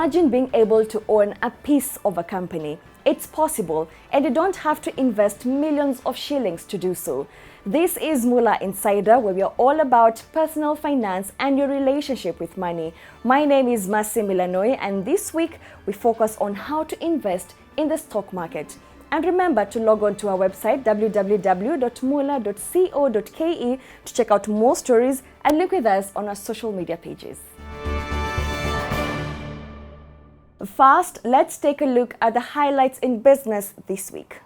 Imagine being able to own a piece of a company. It's possible, and you don't have to invest millions of shillings to do so. This is Moolah Insider, where we are all about personal finance and your relationship with money. My name is Masi Milanoi, and this week we focus on how to invest in the stock market. And remember to log on to our website www.moolah.co.ke to check out more stories and link with us on our social media pages. First, let's take a look at the highlights in business this week.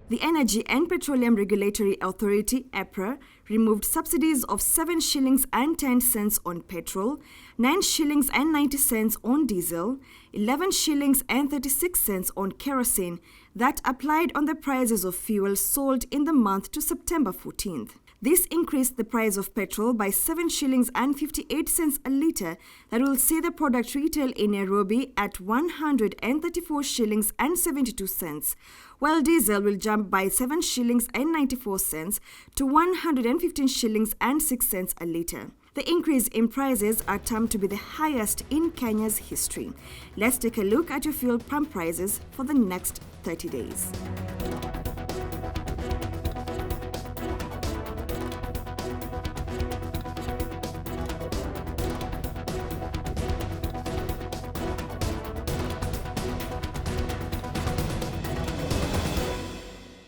The Energy and Petroleum Regulatory Authority, EPRA, removed subsidies of 7 shillings and 10 cents on petrol, 9 shillings and 90 cents on diesel, 11 shillings and 36 cents on kerosene that applied on the prices of fuel sold in the month to September 14th. This increased the price of petrol by 7 shillings and 58 cents a litre. That will see the product retail in Nairobi at 134 shillings and 72 cents, while diesel will jump by 7 shillings and 94 cents to 115 shillings and 6 cents a litre. The increase in prices are termed to be the highest in Kenya's history. Let's take a look at your fuel pump prices for the next 30 days.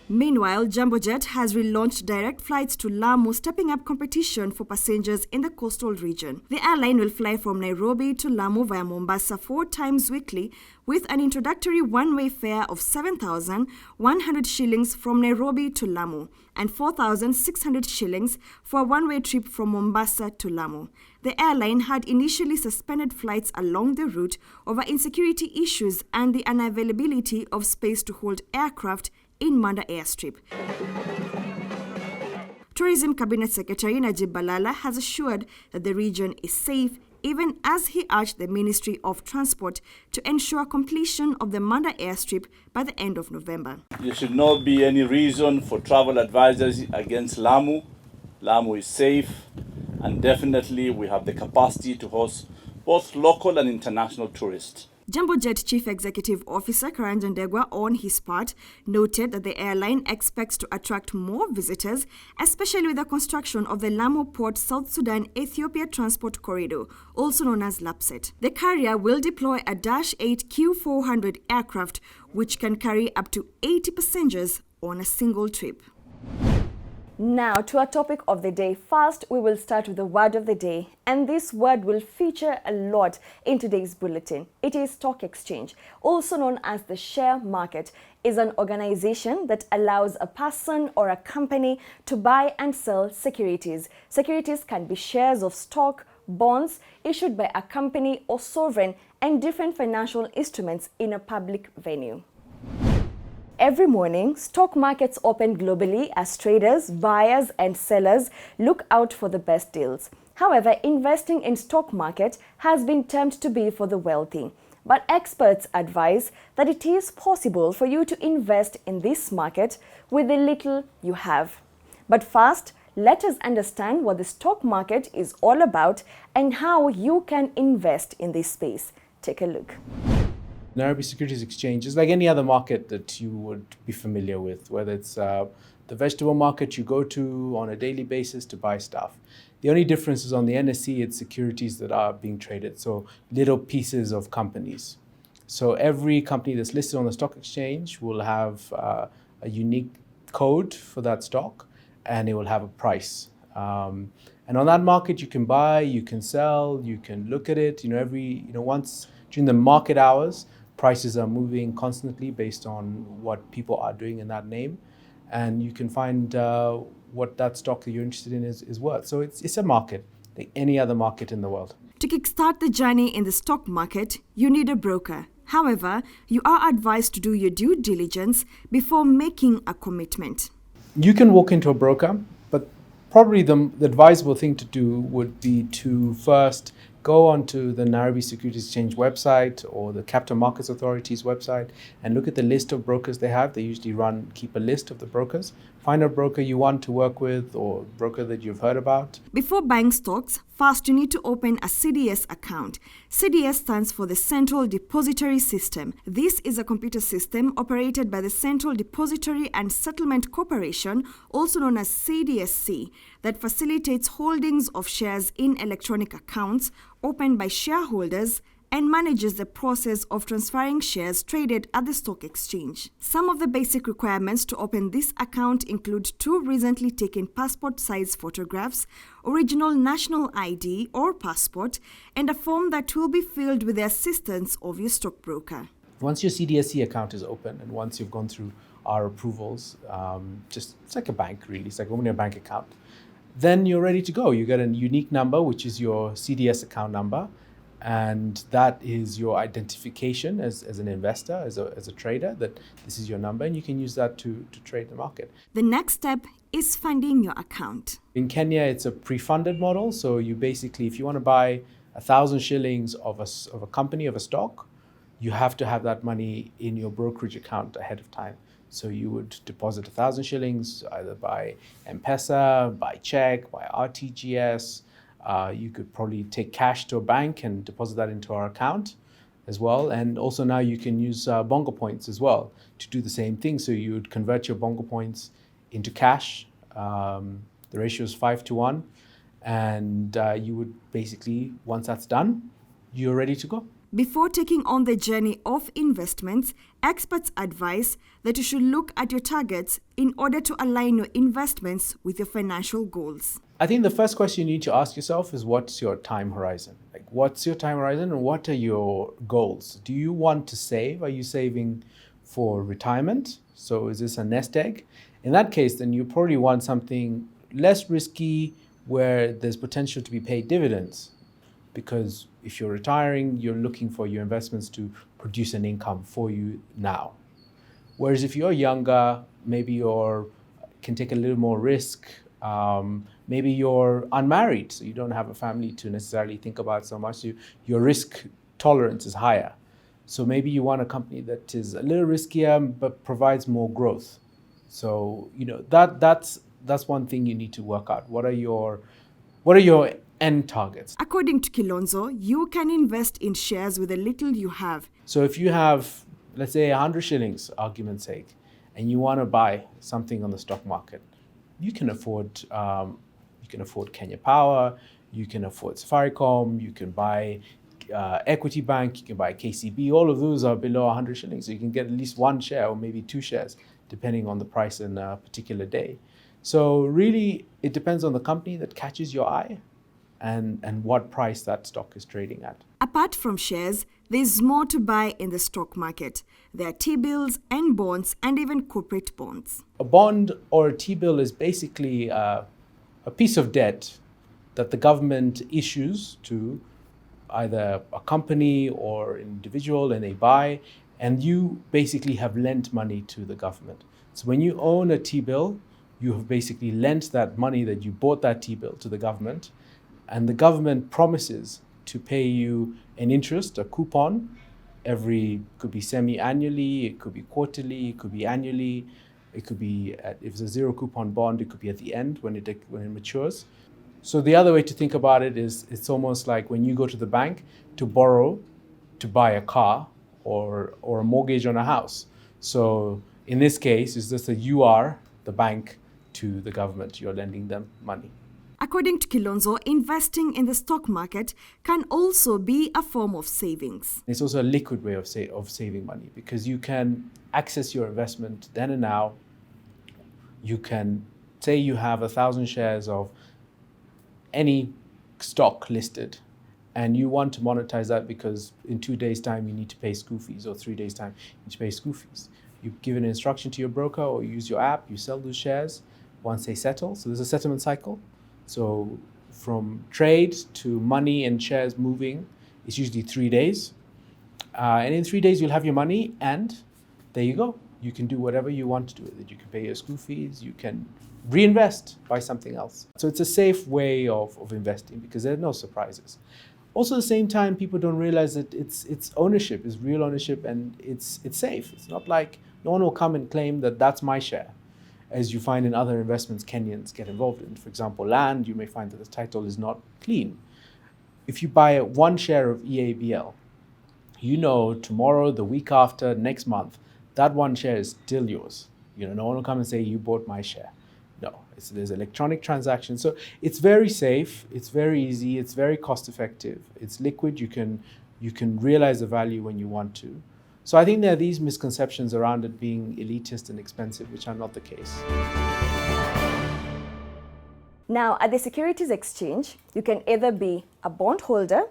Meanwhile, JumboJet has relaunched direct flights to Lamu, stepping up competition for passengers in the coastal region. The airline will fly from Nairobi to Lamu via Mombasa 4 times weekly, with an introductory one-way fare of 7,100 shillings from Nairobi to Lamu and 4,600 shillings for a one-way trip from Mombasa to Lamu. The airline had initially suspended flights along the route over insecurity issues and the unavailability of space to hold aircraft in Manda airstrip. Tourism Cabinet Secretary Najib Balala has assured that the region is safe, even as he urged the Ministry of Transport to ensure completion of the Manda airstrip by the end of November. There should not be any reason for travel advisors against Lamu. Lamu is safe, and definitely we have the capacity to host both local and international tourists. JumboJet Chief Executive Officer Karanja Ndegwa, on his part, noted that the airline expects to attract more visitors, especially with the construction of the Lamu Port South Sudan-Ethiopia Transport Corridor, also known as LAPSET. The carrier will deploy a Dash 8 Q400 aircraft, which can carry up to 80 passengers on a single trip. Now to our topic of the day. First, we will start with the word of the day, and this word will feature a lot in today's bulletin. It is stock exchange, also known as the share market, is an organization that allows a person or a company to buy and sell securities. Securities can be shares of stock, bonds issued by a company or sovereign, and different financial instruments in a public venue. Every morning, stock markets open globally as traders, buyers and sellers look out for the best deals. However, investing in stock market has been termed to be for the wealthy. But experts advise that it is possible for you to invest in this market with the little you have. But first, let us understand what the stock market is all about and how you can invest in this space. Take a look. Nairobi Securities Exchange is like any other market that you would be familiar with, whether it's the vegetable market you go to on a daily basis to buy stuff. The only difference is on the NSE, it's securities that are being traded, so little pieces of companies. So every company that's listed on the stock exchange will have a unique code for that stock, and it will have a price. And on that market, you can buy, you can sell, you can look at it. Once during the market hours, prices are moving constantly based on what people are doing in that name, and you can find what that stock that you're interested in is worth. So it's a market like any other market in the world. To kickstart the journey in the stock market, you need a broker. However, you are advised to do your due diligence before making a commitment. You can walk into a broker, but probably the advisable thing to do would be to first go onto the Nairobi Securities Exchange website or the Capital Markets Authority's website and look at the list of brokers they have. They usually keep a list of the brokers Find a broker you want to work with or a broker that you've heard about. Before buying stocks, first you need to open a CDS account. CDS stands for the Central Depository System. This is a computer system operated by the Central Depository and Settlement Corporation, also known as CDSC, that facilitates holdings of shares in electronic accounts opened by shareholders and manages the process of transferring shares traded at the stock exchange. Some of the basic requirements to open this account include 2 recently taken passport-size photographs, original national ID or passport, and a form that will be filled with the assistance of your stockbroker. Once your CDSC account is open and once you've gone through our approvals, it's like a bank really, it's like opening a bank account, then you're ready to go. You get a unique number, which is your CDS account number, and that is your identification as an investor, as a trader, that this is your number, and you can use that to trade the market. The next step is funding your account. In Kenya, it's a pre-funded model. So you basically, if you want to buy 1,000 shillings of a company, of a stock, you have to have that money in your brokerage account ahead of time. So you would deposit 1,000 shillings either by M-Pesa, by check, by RTGS. You could probably take cash to a bank and deposit that into our account as well. And also now you can use Bongo points as well to do the same thing. So you would convert your Bongo points into cash. The ratio is 5-1. And you would basically, once that's done, you're ready to go. Before taking on the journey of investments, experts advise that you should look at your targets in order to align your investments with your financial goals. I think the first question you need to ask yourself is, what's your time horizon? Like, what's your time horizon and what are your goals? Do you want to save? Are you saving for retirement? So is this a nest egg? In that case, then you probably want something less risky where there's potential to be paid dividends. Because if you're retiring, you're looking for your investments to produce an income for you now. Whereas if you're younger, maybe you can take a little more risk. Maybe you're unmarried, so you don't have a family to necessarily think about so much. Your risk tolerance is higher. So maybe you want a company that is a little riskier but provides more growth. So that's one thing you need to work out. What are your end targets? According to Kilonzo, you can invest in shares with the little you have. So if you have, let's say, 100 shillings, argument's sake, and you want to buy something on the stock market, you can afford Kenya Power, you can afford Safaricom, you can buy Equity Bank, you can buy KCB. All of those are below 100 shillings. So you can get at least 1 share or maybe 2 shares, depending on the price in a particular day. So really, it depends on the company that catches your eye and what price that stock is trading at. Apart from shares, there's more to buy in the stock market. There are T-bills and bonds and even corporate bonds. A bond or a T-bill is basically a piece of debt that the government issues to either a company or an individual, and they buy, and you basically have lent money to the government. So when you own a T-bill, you have basically lent that money that you bought that T-bill to the government, and the government promises to pay you an interest, a coupon, could be semi-annually, it could be quarterly, it could be annually, it could be, if it's a 0 coupon bond, it could be at the end when it matures. So the other way to think about it is, it's almost like when you go to the bank to borrow to buy a car or a mortgage on a house. So in this case, it's just that you are the bank to the government, you're lending them money. According to Kilonzo, investing in the stock market can also be a form of savings. It's also a liquid way of saving money, because you can access your investment then and now. You can say you have 1,000 shares of any stock listed, and you want to monetize that because in 2 days' time you need to pay school fees, or 3 days' time you need to pay school fees. You give an instruction to your broker or use your app, you sell those shares once they settle. So there's a settlement cycle. So from trade to money and shares moving, it's usually 3 days. And in 3 days, you'll have your money, and there you go. You can do whatever you want to do with it. You can pay your school fees, you can reinvest, buy something else. So it's a safe way of investing because there are no surprises. Also, at the same time, people don't realize that it's ownership, it's real ownership, and it's safe. It's not like no one will come and claim that that's my share. as you find in other investments Kenyans get involved in. For example, land, you may find that the title is not clean. If you buy one share of EABL, you know tomorrow, the week after, next month, that one share is still yours. No one will come and say, you bought my share. No, there's electronic transactions. So it's very safe, it's very easy, it's very cost effective, it's liquid, you can realize the value when you want to. So I think there are these misconceptions around it being elitist and expensive, which are not the case. Now, at the Securities Exchange, you can either be a bondholder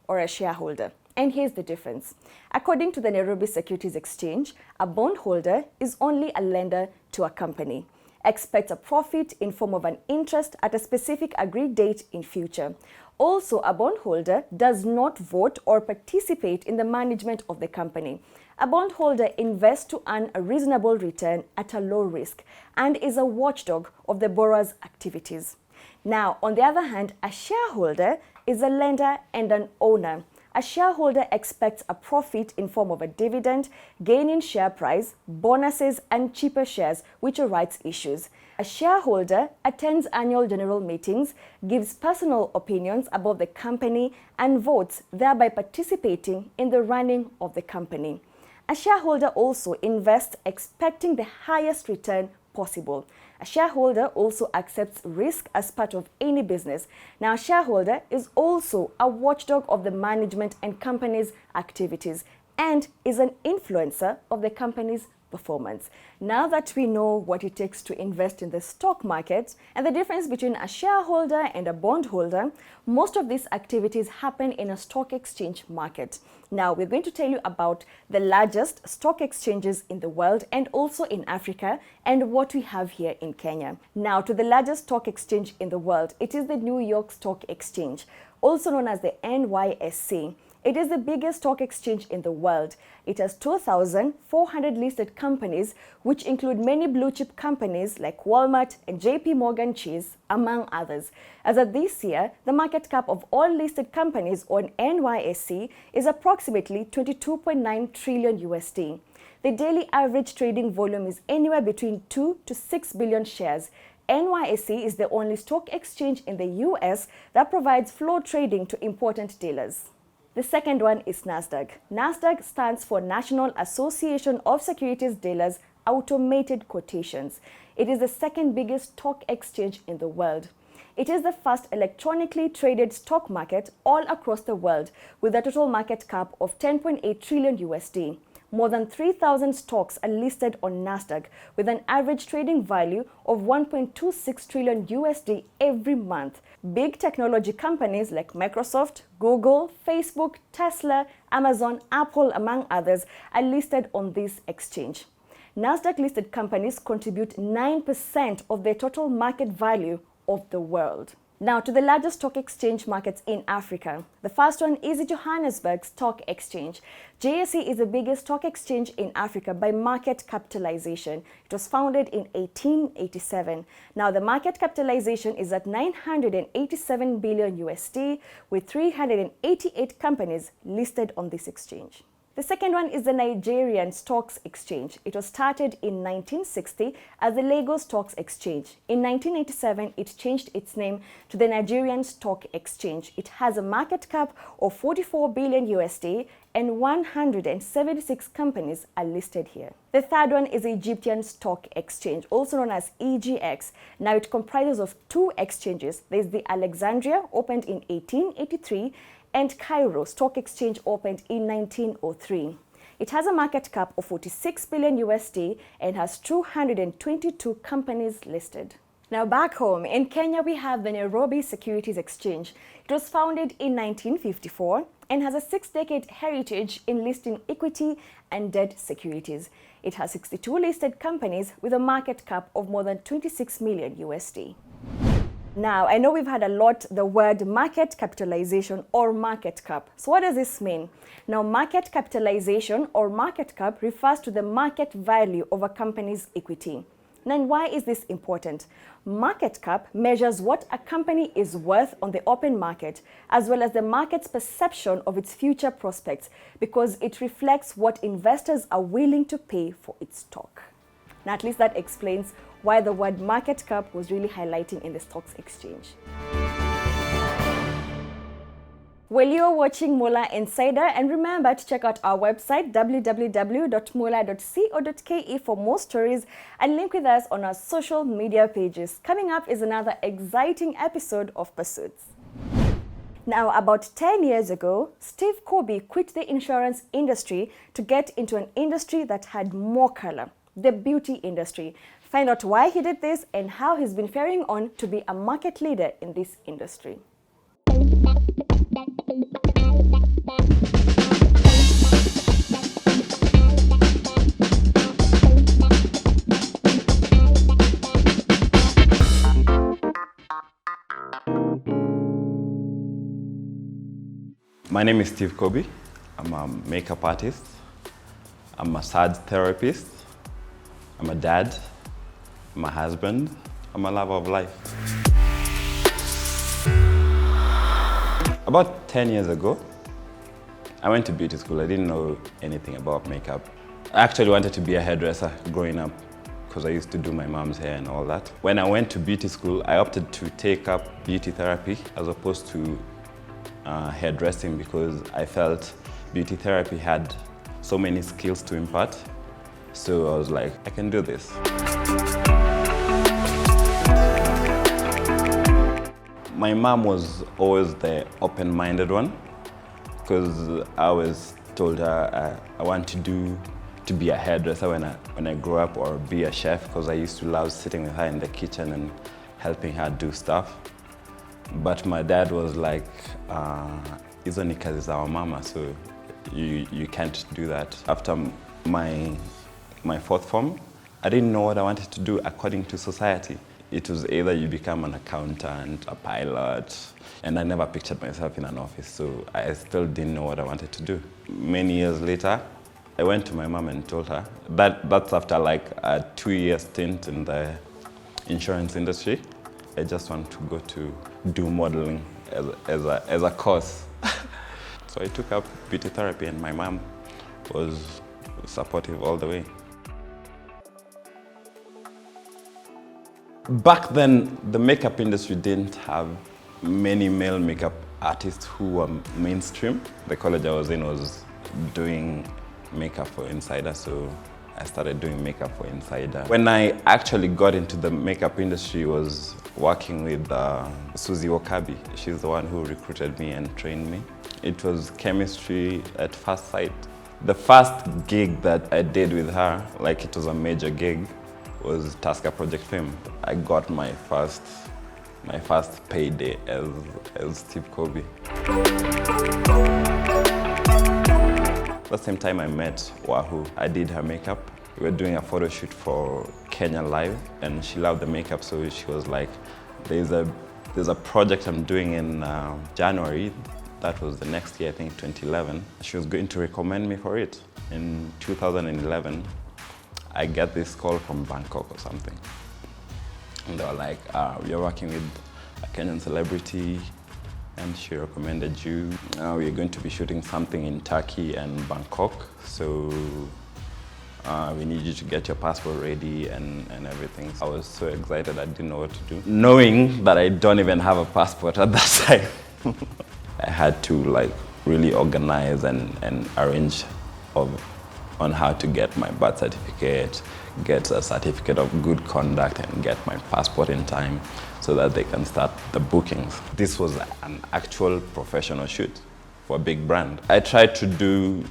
or a shareholder. And here's the difference. According to the Nairobi Securities Exchange, a bondholder is only a lender to a company. Expect a profit in form of an interest at a specific agreed date in future. Also, a bondholder does not vote or participate in the management of the company. A bondholder invests to earn a reasonable return at a low risk and is a watchdog of the borrower's activities. Now, on the other hand, a shareholder is a lender and an owner. A shareholder expects a profit in form of a dividend, gain in share price, bonuses, and cheaper shares, which are rights issues. A shareholder attends annual general meetings, gives personal opinions about the company, and votes, thereby participating in the running of the company. A shareholder also invests expecting the highest return possible. A shareholder also accepts risk as part of any business. Now, a shareholder is also a watchdog of the management and company's activities and is an influencer of the company's performance. Now that we know what it takes to invest in the stock market and the difference between a shareholder and a bondholder, most of these activities happen in a stock exchange market. Now, we're going to tell you about the largest stock exchanges in the world and also in Africa and what we have here in Kenya. Now, to the largest stock exchange in the world, it is the New York Stock Exchange, also known as the NYSE. It is the biggest stock exchange in the world. It has 2,400 listed companies, which include many blue chip companies like Walmart and JP Morgan Chase, among others. As of this year, the market cap of all listed companies on NYSE is approximately 22.9 trillion USD. The daily average trading volume is anywhere between 2 to 6 billion shares. NYSE is the only stock exchange in the US that provides floor trading to important dealers. The second one is NASDAQ. NASDAQ stands for National Association of Securities Dealers Automated Quotations. It is the second biggest stock exchange in the world. It is the first electronically traded stock market all across the world with a total market cap of 10.8 trillion USD. More than 3,000 stocks are listed on NASDAQ with an average trading value of 1.26 trillion USD every month. Big technology companies like Microsoft, Google, Facebook, Tesla, Amazon, Apple, among others, are listed on this exchange. NASDAQ-listed companies contribute 9% of the total market value of the world. Now, to the largest stock exchange markets in Africa. The first one is the Johannesburg Stock Exchange. JSE is the biggest stock exchange in Africa by market capitalization. It was founded in 1887. Now, the market capitalization is at 987 billion USD with 388 companies listed on this exchange. The second one is the Nigerian Stocks Exchange. It was started in 1960 as the Lagos Stocks Exchange. In 1987, it changed its name to the Nigerian Stock Exchange. It has a market cap of 44 billion USD and 176 companies are listed here. The third one is the Egyptian Stock Exchange, also known as EGX. Now, it comprises of two exchanges. There's the Alexandria, opened in 1883, and Cairo Stock Exchange opened in 1903. It has a market cap of 46 billion USD and has 222 companies listed. Now, back home in Kenya, we have the Nairobi Securities Exchange. It was founded in 1954 and has a 6-decade heritage in listing equity and debt securities. It has 62 listed companies with a market cap of more than 26 million USD. Now, I know we've had a lot the word market capitalization or market cap. So what does this mean? Now, market capitalization or market cap refers to the market value of a company's equity. Now, why is this important? Market cap measures what a company is worth on the open market, as well as the market's perception of its future prospects, because it reflects what investors are willing to pay for its stock. Now, at least that explains why the word market cap was really highlighting in the stocks exchange. Well, you're watching Moolah Insider, and remember to check out our website www.moolah.co.ke for more stories and link with us on our social media pages. Coming up is another exciting episode of Pursuits. Now, about 10 years ago, Steve Kobe quit the insurance industry to get into an industry that had more color, the beauty industry. Find out why he did this and how he's been faring on to be a market leader in this industry. My name is Steve Kobe. I'm a makeup artist. I'm a massage therapist. I'm a dad. I'm a husband. I'm a lover of life. About 10 years ago, I went to beauty school. I didn't know anything about makeup. I actually wanted to be a hairdresser growing up because I used to do my mom's hair and all that. When I went to beauty school, I opted to take up beauty therapy as opposed to hairdressing because I felt beauty therapy had so many skills to impart. So I was like, I can do this. My mom was always the open-minded one because I always told her I want to be a hairdresser when I grow up, or be a chef, because I used to love sitting with her in the kitchen and helping her do stuff. But my dad was like, hizo ni kazi za mama, so you can't do that. After my fourth form, I didn't know what I wanted to do according to society. It was either you become an accountant, a pilot, and I never pictured myself in an office, so I still didn't know what I wanted to do. Many years later, I went to my mom and told her that's after like a 2-year stint in the insurance industry. I just want to go to do modeling as a course. So I took up beauty therapy, and my mom was supportive all the way. Back then, the makeup industry didn't have many male makeup artists who were mainstream. The college I was in was doing makeup for Insider, so I started doing makeup for Insider. When I actually got into the makeup industry, was working with Susie Wakabi. She's the one who recruited me and trained me. It was chemistry at first sight. The first gig that I did with her, like it was a major gig, was Tasker Project Fame. I got my first payday as Steve Kobe. The same time I met Wahoo, I did her makeup. We were doing a photo shoot for Kenya Live, and she loved the makeup, so she was like, there's a project I'm doing in January. That was the next year, I think 2011. She was going to recommend me for it. In 2011, I get this call from Bangkok or something. And they were like, we're working with a Kenyan celebrity, and she recommended you. We're going to be shooting something in Turkey and Bangkok, so we need you to get your passport ready and everything. I was so excited, I didn't know what to do. Knowing that I don't even have a passport at that time, I had to like really organize and arrange on how to get my birth certificate, get a certificate of good conduct, and get my passport in time so that they can start the bookings. This was an actual professional shoot for a big brand. I tried to do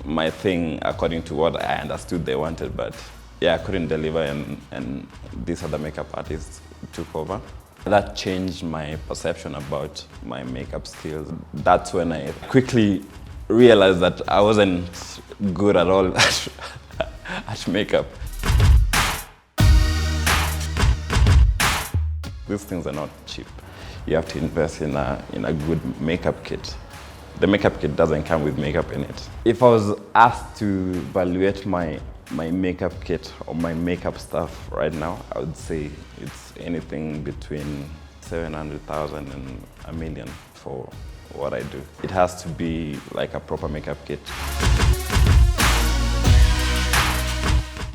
my thing according to what I understood they wanted, but yeah, I couldn't deliver, and these other makeup artists took over. That changed my perception about my makeup skills. That's when I quickly realized that I wasn't good at all at makeup. These things are not cheap. You have to invest in a good makeup kit. The makeup kit doesn't come with makeup in it. If I was asked to evaluate my makeup kit or my makeup stuff right now, I would say it's anything between 700,000 and $1 million for what I do. It has to be like a proper makeup kit.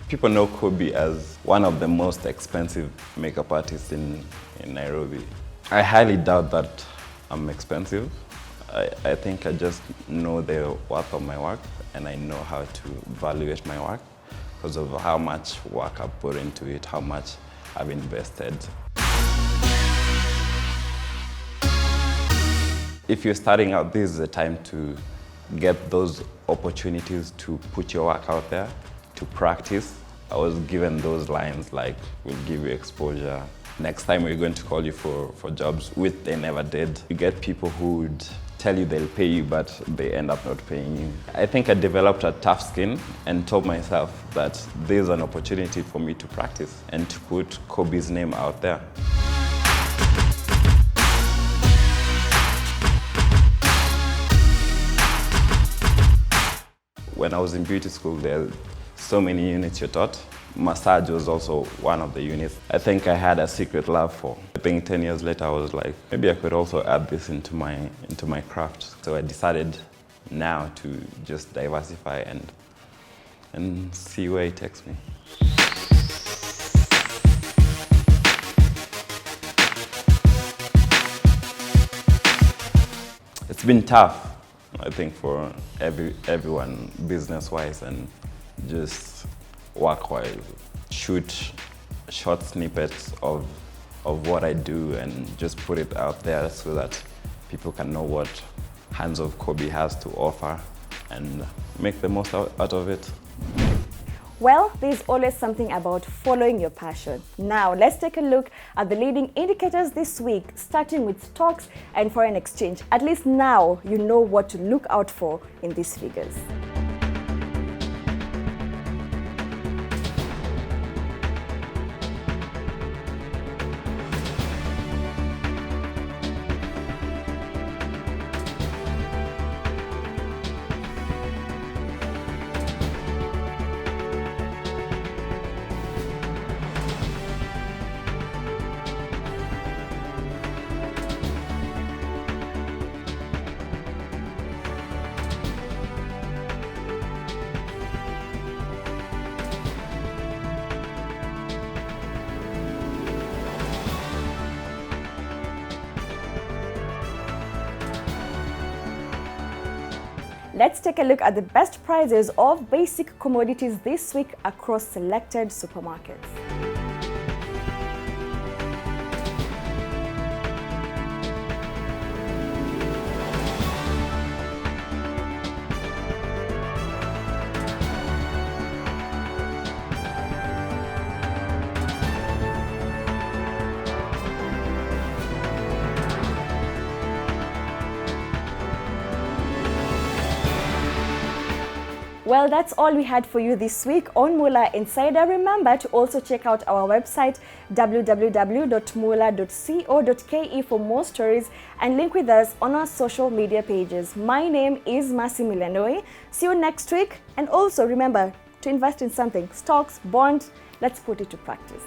People know Kobe as one of the most expensive makeup artists in Nairobi. I highly doubt that I'm expensive. I think I just know the worth of my work, and I know how to evaluate my work because of how much work I've put into it, how much I've invested. If you're starting out, this is the time to get those opportunities to put your work out there, to practice. I was given those lines like, we'll give you exposure. Next time we're going to call you for jobs, which they never did. You get people who would tell you they'll pay you, but they end up not paying you. I think I developed a tough skin and told myself that there's an opportunity for me to practice and to put Kobe's name out there. When I was in beauty school, there are so many units you're taught. Massage was also one of the units. I think I had a secret love for. I think 10 years later, I was like, maybe I could also add this into my craft. So I decided now to just diversify and see where it takes me. It's been tough, I think, for everyone business-wise and just work-wise. Shoot short snippets of what I do and just put it out there so that people can know what Hands of Kobe has to offer and make the most out of it. Well, there's always something about following your passion. Now, let's take a look at the leading indicators this week, starting with stocks and foreign exchange. At least now you know what to look out for in these figures. Let's take a look at the best prices of basic commodities this week across selected supermarkets. Well, that's all we had for you this week on Moolah Insider. Remember to also check out our website www.moolah.co.ke for more stories and link with us on our social media pages. My name is Masi Milanoi. See you next week. And also remember to invest in something, stocks, bonds. Let's put it to practice.